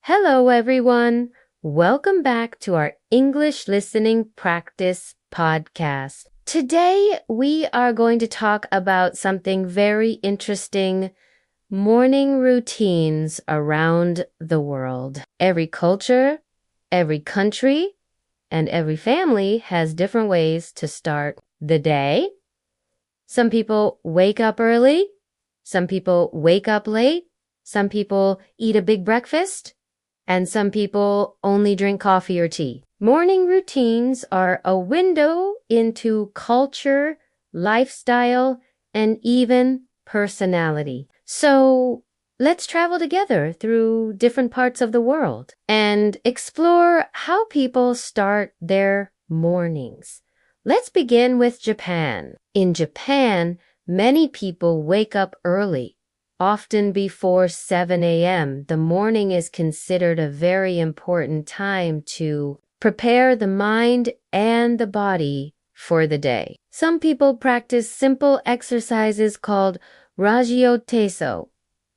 Hello, everyone. Welcome back to our English Listening Practice podcast. Today, we are going to talk about something very interesting, morning routines around the world. Every culture, every country, and every family has different ways to start the day. Some people wake up early. Some people wake up late. Some people eat a big breakfast. And some people only drink coffee or tea. Morning routines are a window into culture, lifestyle, and even personality. So let's travel together through different parts of the world and explore how people start their mornings. Let's begin with Japan. In Japan, many people wake up early. Often before 7 a.m., the morning is considered a very important time to prepare the mind and the body for the day. Some people practice simple exercises called Rajio Teso,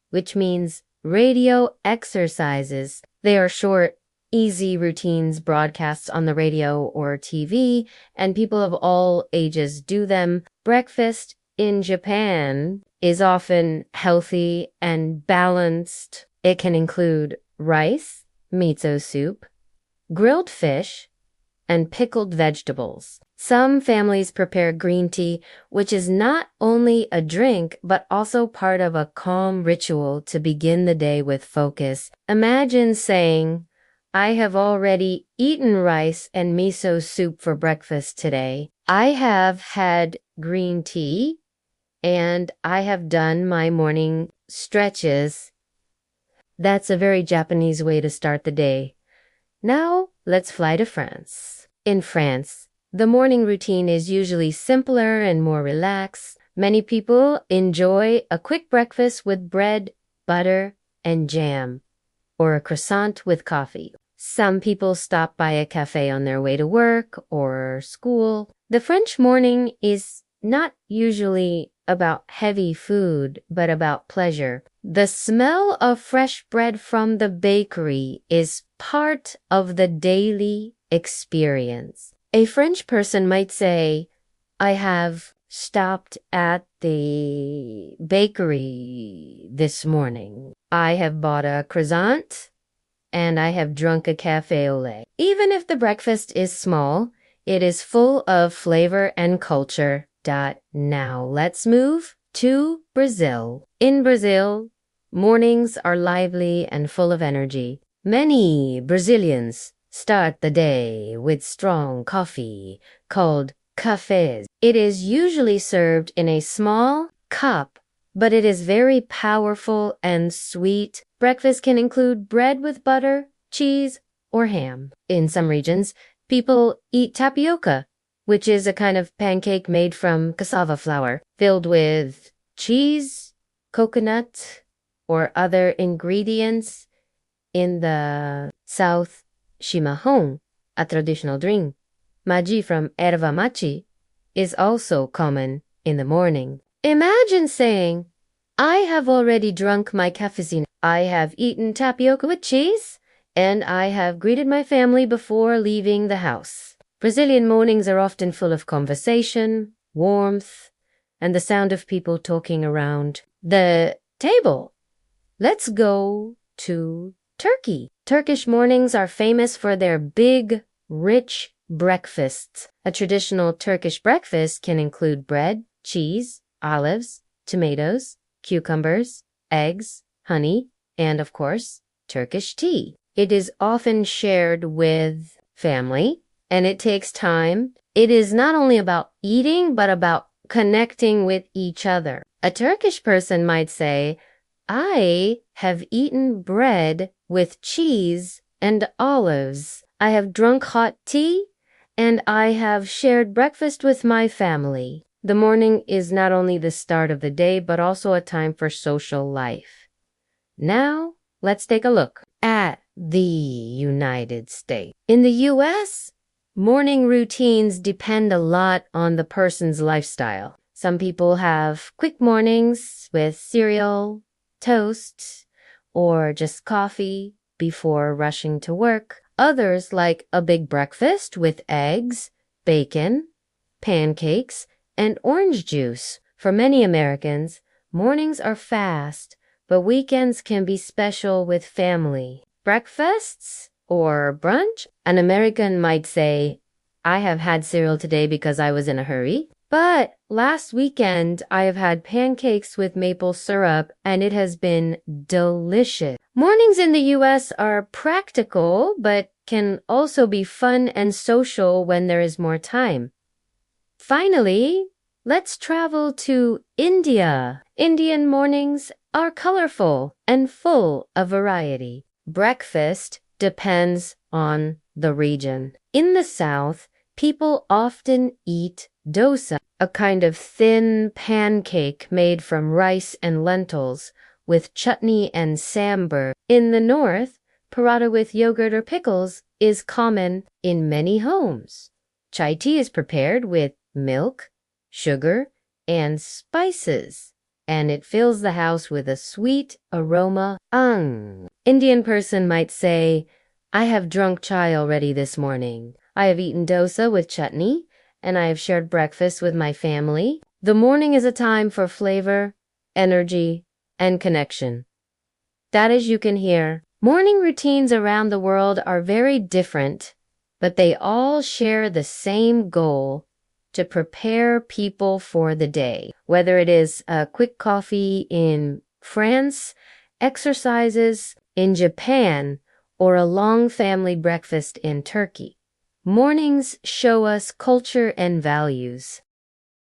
which means radio exercises. They are short, easy routines broadcasts on the radio or TV, and people of all ages do them. Breakfast in Japan is often healthy and balanced. It can include rice, miso soup, grilled fish, and pickled vegetables. Some families prepare green tea, which is not only a drink, but also part of a calm ritual to begin the day with focus. Imagine saying, I have already eaten rice and miso soup for breakfast today. I have had green tea, and I have done my morning stretches. That's a very Japanese way to start the day. Now, let's fly to France. In France, the morning routine is usually simpler and more relaxed. Many people enjoy a quick breakfast with bread, butter, and jam, or a croissant with coffee. Some people stop by a cafe on their way to work or school. The French morning is not usually about heavy food, but about pleasure. The smell of fresh bread from the bakery is part of the daily experience. A French person might say, I have stopped at the bakery this morning. I have bought a croissant and I have drunk a cafe au lait. Even if the breakfast is small, it is full of flavor and culture. Now let's move to Brazil. In Brazil, mornings are lively and full of energy. Many Brazilians start the day with strong coffee called cafés. It is usually served in a small cup, but it is very powerful and sweet. Breakfast can include bread with butter, cheese, or ham. In some regions, people eat tapioca, which is a kind of pancake made from cassava flour, filled with cheese, coconut, or other ingredients. In the south, chimarrão, a traditional drink, maji from erva mate, is also common in the morning. Imagine saying, I have already drunk my cafezinho. I have eaten tapioca with cheese, and I have greeted my family before leaving the house. Brazilian mornings are often full of conversation, warmth, and the sound of people talking around the table. Let's go to Turkey. Turkish mornings are famous for their big, rich breakfasts. A traditional Turkish breakfast can include bread, cheese, olives, tomatoes, cucumbers, eggs, honey, and of course, Turkish tea. It is often shared with family, and it takes time. It is not only about eating, but about connecting with each other. A Turkish person might say, I have eaten bread with cheese and olives. I have drunk hot tea, and I have shared breakfast with my family. The morning is not only the start of the day, but also a time for social life. Now, let's take a look at the United States. In the U.S., morning routines depend a lot on the person's lifestyle. Some people have quick mornings with cereal, toast, or just coffee. before rushing to work. Others like a big breakfast with eggs, bacon, pancakes, and orange juice. For many Americans, mornings are fast, but weekends can be special with family. Breakfasts or brunch? An American might say, I have had cereal today because I was in a hurry. But last weekend, I have had pancakes with maple syrup, and it has been delicious. Mornings in the US are practical, but can also be fun and social when there is more time. Finally, let's travel to India. Indian mornings are colorful and full of variety. Breakfast depends on the region. In the South, people often eat dosa, a kind of thin pancake made from rice and lentils with chutney and sambar. In the North, paratha with yogurt or pickles is common in many homes. Chai tea is prepared with milk, sugar, and spices, and it fills the house with a sweet aroma. Indian person might say, I have drunk chai already this morning. I have eaten dosa with chutney, and I have shared breakfast with my family. The morning is a time for flavor, energy, and connection. That, as you can hear, morning routines around the world are very different, but they all share the same goal: to prepare people for the day. Whether it is a quick coffee in France, exercises in Japan, or a long family breakfast in Turkey. Mornings show us culture and values.